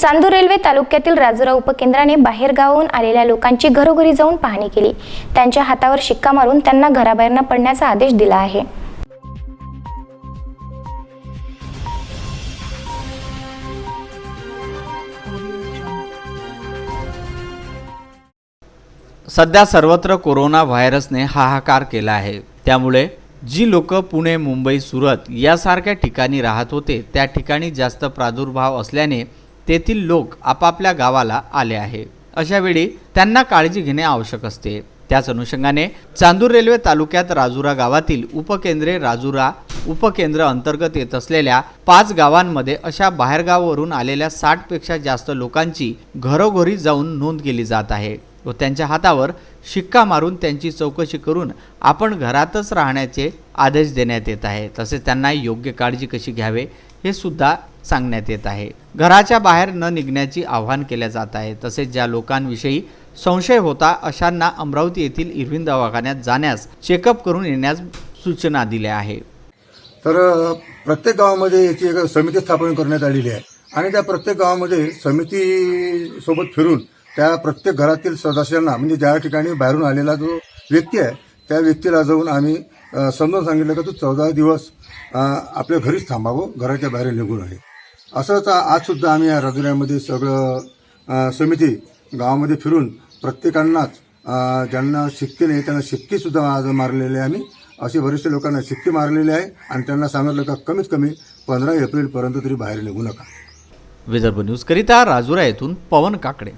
Chandur railway तालुक्यातील राजुरा उपकेंद्राने बाहेरगावाहून आलेल्या लोकांची घरोघरी जाऊन पाहणी केली। त्यांच्या हातावर शिक्का मारून त्यांना घराबाहेर न पडण्याचा आदेश दिला आहे। सध्या सर्वत्र कोरोना व्हायरसने हाहाकार केला आहे। त्यामुळे जी लोक पुणे, मुंबई, सुरत यासारख्या ठिकाणी राहत होते त्या ठिकाणी जास्त प्रादुर्भाव असल्याने तेथील लोक आपापल्या गावाला आले आहे। अशा वेळी त्यांना काळजी घेणे आवश्यक असते। त्याच अनुषंगाने चांदूर रेल्वे तालुक्यात राजुरा गावातील उपकेंद्रे राजुरा उपकेंद्र अंतर्गत येत असलेल्या 5 गावांमध्ये अशा बाहेरगावावरून आलेल्या 60 पेक्षा जास्त लोकांची घरोघरी जाऊन नोंद केली जात आहे व त्यांच्या हातावर शिक्का मारून त्यांची चौकशी करून आपण घरातच राहण्याचे आदेश देण्यात येत आहे। तसेच त्यांना योग्य काळजी कशी घ्यावे हे सुद्धा सांगण्यात येत आहे। घराच्या बाहेर न निघण्याची आवाहन केले जात आहे। तसेच ज्या लोकांविषयी संशय होता अशांना अमरावती येथील इरविन दवाखान्यात जाण्यास चेकअप करून येण्यास सूचना दिल्या आहे। तर प्रत्येक गावामध्ये याची एक समिती स्थापन करण्यात आलेली आहे आणि त्या प्रत्येक गावामध्ये समिती सोबत फिरून त्या प्रत्येक घरातील सदस्यांना म्हणजे ज्या ठिकाणी बाहेरून आलेला जो व्यक्ती आहे त्या व्यक्तीला जाऊन आम्ही समजावून सांगितलं की तू 14 दिवस आपल्या घरीच थांबावं, घराच्या बाहेर निघू नये। असंच आज सुद्धा आम्ही या राजुऱ्यामध्ये सगळं समिती गावामध्ये फिरून प्रत्येकांनाच ज्यांना शिक्के नाही त्यांना शिक्केसुद्धा आज मारलेले आहे। आम्ही असे बरेचसे लोकांना शिक्के मारलेले आहे आणि त्यांना सांगितलं का कमीत कमी 15 एप्रिलपर्यंत तरी बाहेर निघू नका। विदर्भ न्यूज करिता राजुरा येथून पवन काकडे।